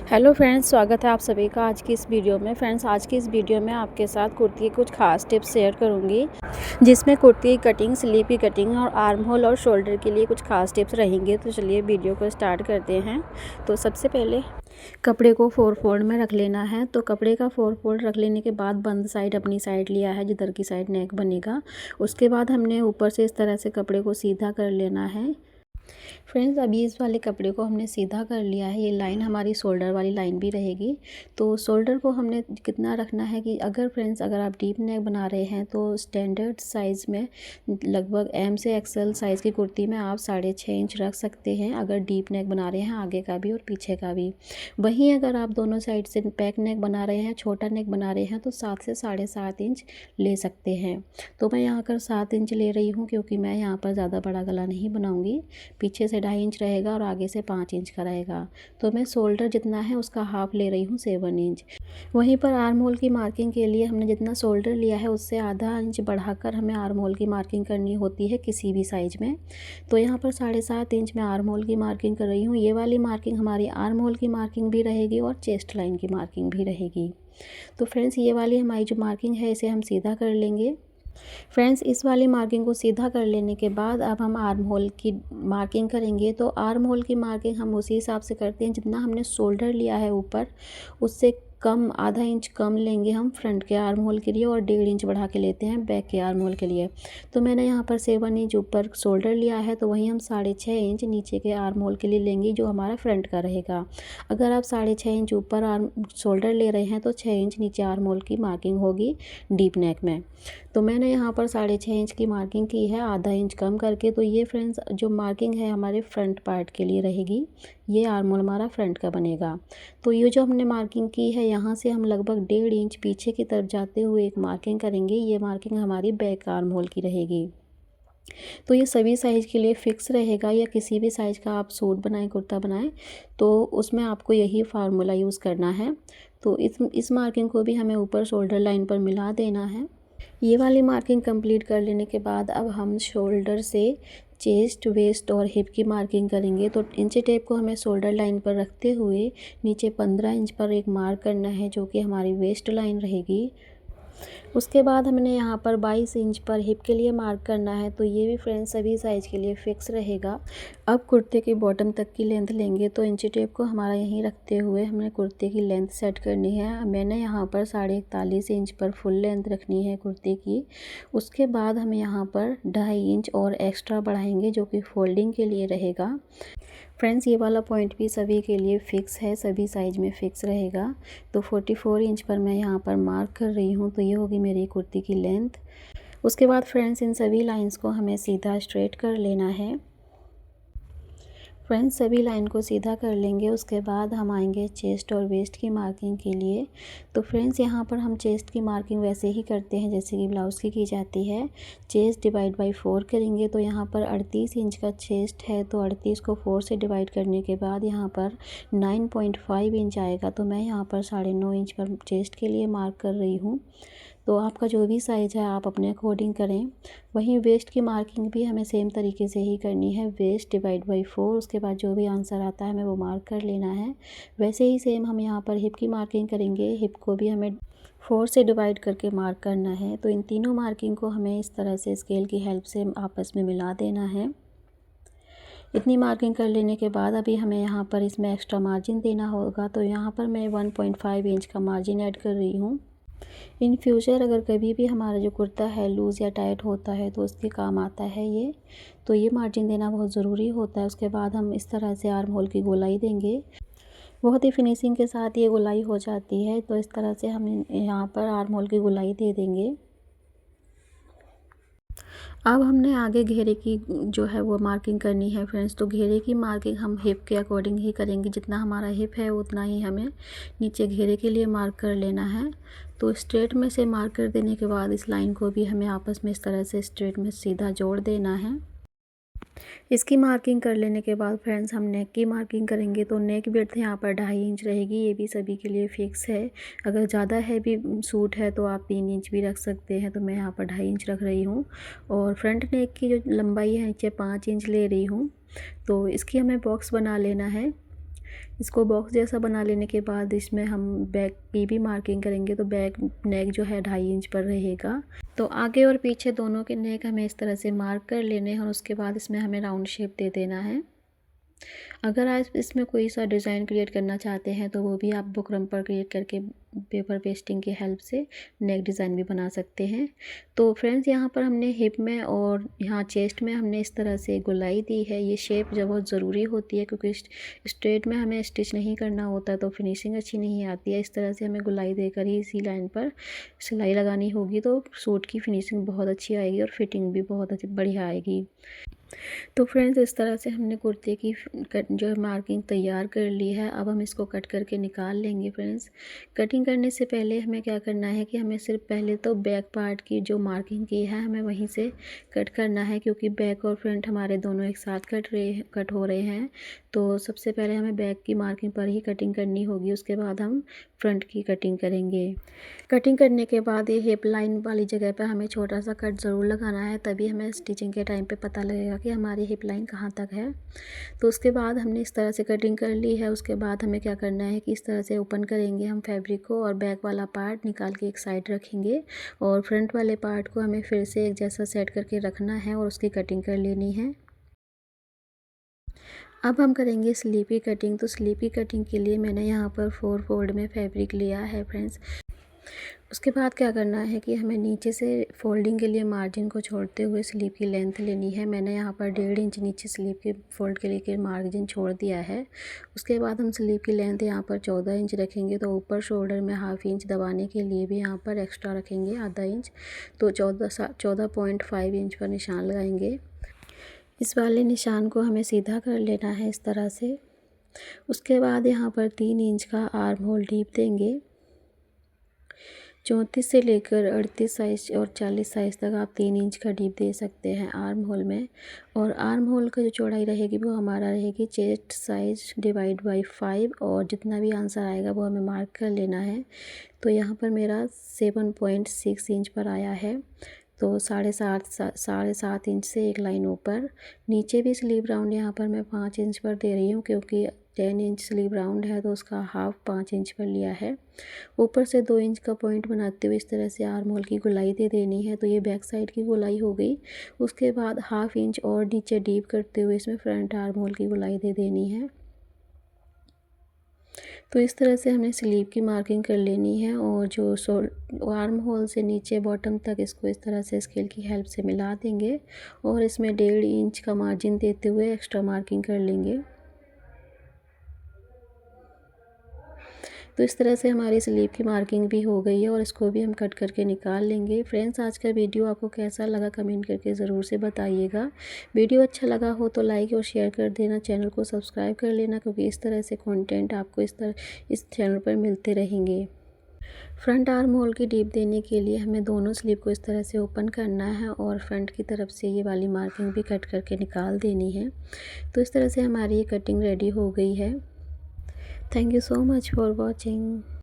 Hello friends, स्वागत है आप सभी का आज की इस वीडियो में। फ्रेंड्स, आज की इस वीडियो में आपके साथ कुर्ती की कुछ खास टिप्स शेयर करूंगी, जिसमें कुर्ती की कटिंग, स्लीव की कटिंग और आर्म होल और शोल्डर के लिए कुछ खास टिप्स रहेंगे। तो चलिए वीडियो को स्टार्ट करते हैं। तो सबसे पहले कपड़े को 4 फोल्ड में रख लेना है। तो कपड़े का 4 फोल्ड रख लेने के बाद बंद साइड अपनी साइड लिया है, जिधर की साइड नेक बनेगा। उसके बाद हमने ऊपर से इस तरह से कपड़े को सीधा कर लेना है। फ्रेंड्स, अभी इस वाले कपड़े को हमने सीधा कर लिया है। ये लाइन हमारी शोल्डर वाली लाइन भी रहेगी। तो शोल्डर को हमने कितना रखना है कि अगर आप डीप नेक बना रहे हैं तो स्टैंडर्ड साइज़ में लगभग एम से एक्सएल साइज़ की कुर्ती में आप 6.5 इंच रख सकते हैं, अगर डीप नेक बना रहे हैं आगे का भी और पीछे का भी। वहीं अगर आप दोनों साइड से पैक नेक बना रहे हैं, छोटा नेक बना रहे हैं, तो 7 से 7.5 इंच ले सकते हैं। तो मैं यहाँ पर 7 इंच ले रही हूँ, क्योंकि मैं यहाँ पर ज़्यादा बड़ा गला नहीं बनाऊँगी। पीछे से 2.5 इंच रहेगा और आगे से 5 इंच का रहेगा। तो मैं शोल्डर जितना है उसका हाफ ले रही हूँ, 7 इंच। वहीं पर आर्म होल की मार्किंग के लिए हमने जितना शोल्डर लिया है उससे आधा इंच बढ़ाकर हमें आर्म होल की मार्किंग करनी होती है किसी भी साइज़ में। तो यहाँ पर 7.5 इंच में आर्म होल की मार्किंग कर रही हूँ। ये वाली मार्किंग हमारी आर्म होल की मार्किंग भी रहेगी और चेस्ट लाइन की मार्किंग भी रहेगी। तो फ्रेंड्स, ये वाली हमारी जो मार्किंग है इसे हम सीधा कर लेंगे। फ्रेंड्स, इस वाली मार्किंग को सीधा कर लेने के बाद अब हम आर्म होल की मार्किंग करेंगे। तो आर्म होल की मार्किंग हम उसी हिसाब से करते हैं, जितना हमने शोल्डर लिया है ऊपर उससे कम, आधा इंच कम लेंगे हम फ्रंट के आर्म होल के लिए और 1.5 इंच बढ़ा के लेते हैं बैक के आर्म होल के लिए। तो मैंने यहाँ पर 7 इंच ऊपर शोल्डर लिया है, तो वहीं हम 6.5 इंच नीचे के आर्म होल के लिए लेंगे, जो हमारा फ्रंट का रहेगा। अगर आप 6.5 इंच ऊपर आर्म शोल्डर ले रहे हैं तो 6 इंच नीचे आर्म होल की मार्किंग होगी डीप नेक में। तो मैंने यहाँ पर 6.5 इंच की मार्किंग की है, आधा इंच कम करके। तो ये फ्रेंड्स जो मार्किंग है हमारे फ्रंट पार्ट के लिए रहेगी। ये आर्म होल हमारा फ्रंट का बनेगा। तो ये जो हमने मार्किंग की है, यहाँ से हम लगभग 1.5 इंच पीछे की तरफ जाते हुए एक मार्किंग करेंगे। ये मार्किंग हमारी बैक आर्म होल की रहेगी। तो ये सभी साइज़ के लिए फ़िक्स रहेगा, या किसी भी साइज़ का आप सूट बनाएं, कुर्ता बनाएं, तो उसमें आपको यही फार्मूला यूज़ करना है। तो इस मार्किंग को भी हमें ऊपर शोल्डर लाइन पर मिला देना है। ये वाली मार्किंग कंप्लीट कर लेने के बाद अब हम शोल्डर से चेस्ट, वेस्ट और हिप की मार्किंग करेंगे। तो इंची टेप को हमें शोल्डर लाइन पर रखते हुए नीचे 15 इंच पर एक मार्क करना है, जो कि हमारी वेस्ट लाइन रहेगी। उसके बाद हमने यहाँ पर 22 इंच पर हिप के लिए मार्क करना है। तो ये भी फ्रेंड्स सभी साइज़ के लिए फ़िक्स रहेगा। अब कुर्ते की बॉटम तक की लेंथ लेंगे। तो इंची टेप को हमारा यहीं रखते हुए हमने कुर्ते की लेंथ सेट करनी है। मैंने यहाँ पर 41.5 इंच पर फुल लेंथ रखनी है कुर्ते की। उसके बाद हम यहाँ पर 2.5 इंच और एक्स्ट्रा बढ़ाएंगे, जो कि फोल्डिंग के लिए रहेगा। फ्रेंड्स, ये वाला पॉइंट भी सभी के लिए फ़िक्स है, सभी साइज़ में फ़िक्स रहेगा। तो 44 इंच पर मैं यहाँ पर मार्क कर रही हूँ। तो ये होगी मेरी कुर्ती की लेंथ। उसके बाद फ्रेंड्स इन सभी लाइंस को हमें सीधा स्ट्रेट कर लेना है। फ्रेंड्स, सभी लाइन को सीधा कर लेंगे। उसके बाद हम आएंगे चेस्ट और वेस्ट की मार्किंग के लिए। तो फ्रेंड्स, यहाँ पर हम चेस्ट की मार्किंग वैसे ही करते हैं जैसे कि ब्लाउज़ की जाती है। चेस्ट डिवाइड बाई 4 करेंगे। तो यहाँ पर 38 इंच का चेस्ट है, तो 38 को 4 से डिवाइड करने के बाद यहाँ पर 9.5 इंच आएगा। तो मैं यहाँ पर 9.5 इंच पर चेस्ट के लिए मार्क कर रही हूँ। तो आपका जो भी साइज़ है आप अपने अकॉर्डिंग करें। वहीं वेस्ट की मार्किंग भी हमें सेम तरीके से ही करनी है, वेस्ट डिवाइड बाई 4। उसके बाद जो भी आंसर आता है हमें वो मार्क कर लेना है। वैसे ही सेम हम यहाँ पर हिप की मार्किंग करेंगे। हिप को भी हमें 4 से डिवाइड करके मार्क करना है। तो इन तीनों मार्किंग को हमें इस तरह से स्केल की हेल्प से आपस में मिला देना है। इतनी मार्किंग कर लेने के बाद अभी हमें यहाँ पर इसमें एक्स्ट्रा मार्जिन देना होगा। तो यहाँ पर मैं 1.5 इंच का मार्जिन ऐड कर रही हूँ। इन फ्यूचर अगर कभी भी हमारा जो कुर्ता है लूज़ या टाइट होता है तो उसके काम आता है ये। तो ये मार्जिन देना बहुत ज़रूरी होता है। उसके बाद हम इस तरह से आर्म होल की गोलाई देंगे। बहुत ही फिनिशिंग के साथ ये गोलाई हो जाती है। तो इस तरह से हम यहाँ पर आर्म होल की गोलाई दे देंगे। अब हमने आगे घेरे की जो है वो मार्किंग करनी है फ्रेंड्स। तो घेरे की मार्किंग हम हिप के अकॉर्डिंग ही करेंगे, जितना हमारा हिप है उतना ही हमें नीचे घेरे के लिए मार्क कर लेना है। तो स्ट्रेट में से मार्क कर देने के बाद इस लाइन को भी हमें आपस में इस तरह से स्ट्रेट में सीधा जोड़ देना है। इसकी मार्किंग कर लेने के बाद फ्रेंड्स हम नेक की मार्किंग करेंगे। तो नेक विड्थ यहाँ पर 2.5 इंच रहेगी। ये भी सभी के लिए फ़िक्स है। अगर ज़्यादा हैवी सूट है तो आप 3 इंच भी रख सकते हैं। तो मैं यहाँ पर 2.5 इंच रख रही हूँ। और फ्रंट नेक की जो लंबाई है नीचे 5 इंच ले रही हूँ। तो इसकी हमें बॉक्स बना लेना है। इसको बॉक्स जैसा बना लेने के बाद इसमें हम बैक की भी मार्किंग करेंगे। तो बैक नेक जो है 2.5 इंच पर रहेगा। तो आगे और पीछे दोनों के नेक हमें इस तरह से मार्क कर लेने हैं और उसके बाद इसमें हमें राउंड शेप दे देना है। अगर आप इसमें कोई सा डिज़ाइन क्रिएट करना चाहते हैं तो वो भी आप बुकरम पर क्रिएट करके पेपर पेस्टिंग की हेल्प से नेक डिज़ाइन भी बना सकते हैं। तो फ्रेंड्स यहाँ पर हमने हिप में और यहाँ चेस्ट में हमने इस तरह से गोलाई दी है। ये शेप जो बहुत ज़रूरी होती है क्योंकि स्ट्रेट में हमें स्टिच नहीं करना होता तो फिनिशिंग अच्छी नहीं आती है। इस तरह से हमें गोलाई देकर ही इसी लाइन पर सिलाई लगानी होगी तो सूट की फिनिशिंग बहुत अच्छी आएगी और फिटिंग भी बहुत अच्छी बढ़िया आएगी। तो फ्रेंड्स इस तरह से हमने कुर्ते की जो है मार्किंग तैयार कर ली है। अब हम इसको कट करके निकाल लेंगे। फ्रेंड्स कटिंग करने से पहले हमें क्या करना है कि हमें सिर्फ पहले तो बैक पार्ट की जो मार्किंग की है हमें वहीं से कट करना है, क्योंकि बैक और फ्रंट हमारे दोनों एक साथ कट हो रहे हैं। तो सबसे पहले हमें बैक की मार्किंग पर ही कटिंग करनी होगी, उसके बाद हम फ्रंट की कटिंग करेंगे। कटिंग करने के बाद ये हिप लाइन वाली जगह पर हमें छोटा सा कट ज़रूर लगाना है, तभी हमें स्टिचिंग के टाइम पे पता लगेगा कि हमारी हिप लाइन कहाँ तक है। तो उसके बाद हमने इस तरह से कटिंग कर ली है। उसके बाद हमें क्या करना है कि इस तरह से ओपन करेंगे हम फैब्रिक को और बैक वाला पार्ट निकाल के एक साइड रखेंगे और फ्रंट वाले पार्ट को हमें फिर से एक जैसा सेट करके रखना है और उसकी कटिंग कर लेनी है। अब हम करेंगे स्लीपी कटिंग। तो स्लीपी कटिंग के लिए मैंने यहाँ पर 4 फोल्ड में फैब्रिक लिया है फ्रेंड्स। उसके बाद क्या करना है कि हमें नीचे से फोल्डिंग के लिए मार्जिन को छोड़ते हुए स्लीव की लेंथ लेनी है। मैंने यहाँ पर 1.5 इंच नीचे स्लीव के फोल्ड के लिए मार्जिन छोड़ दिया है। उसके बाद हम स्लीव की लेंथ यहाँ पर 14 इंच रखेंगे। तो ऊपर शोल्डर में 1/2 इंच दबाने के लिए भी यहाँ पर एक्स्ट्रा रखेंगे आधा इंच। तो 14.5 इंच पर निशान लगाएंगे। इस वाले निशान को हमें सीधा कर लेना है इस तरह से। उसके बाद यहाँ पर 3 इंच का आर्म होल डीप देंगे। 34 से लेकर 38 साइज़ और 40 साइज़ तक आप 3 इंच का डीप दे सकते हैं आर्म होल में। और आर्म होल का जो चौड़ाई रहेगी वो हमारा रहेगी चेस्ट साइज़ डिवाइड बाई 5 और जितना भी आंसर आएगा वो हमें मार्क कर लेना है। तो यहाँ पर मेरा 7.6 इंच पर आया है। तो 7.5 इंच से एक लाइन ऊपर। नीचे भी स्लीव राउंड यहाँ पर मैं 5 इंच पर दे रही हूँ, क्योंकि 10 इंच स्लीव राउंड है तो उसका हाफ 5 इंच पर लिया है। ऊपर से 2 इंच का पॉइंट बनाते हुए इस तरह से आर्म होल की गोलाई दे देनी है। तो ये बैक साइड की गोलाई हो गई। उसके बाद 1/2 इंच और नीचे डीप करते हुए इसमें फ्रंट आर्म होल की गोलाई दे देनी है। तो इस तरह से हमने स्लीव की मार्किंग कर लेनी है और जो आर्म होल से नीचे बॉटम तक इसको इस तरह से स्केल की हेल्प से मिला देंगे और इसमें 1.5 इंच का मार्जिन देते हुए एक्स्ट्रा मार्किंग कर लेंगे। तो इस तरह से हमारी स्लीव की मार्किंग भी हो गई है और इसको भी हम कट करके निकाल लेंगे। फ्रेंड्स आज का वीडियो आपको कैसा लगा कमेंट करके ज़रूर से बताइएगा। वीडियो अच्छा लगा हो तो लाइक और शेयर कर देना, चैनल को सब्सक्राइब कर लेना, क्योंकि इस तरह से कंटेंट आपको इस चैनल पर मिलते रहेंगे। फ्रंट आर्म होल की डीप देने के लिए हमें दोनों स्लीव को इस तरह से ओपन करना है और फ्रंट की तरफ से ये वाली मार्किंग भी कट करके निकाल देनी है। तो इस तरह से हमारी ये कटिंग रेडी हो गई है। Thank you so much for watching.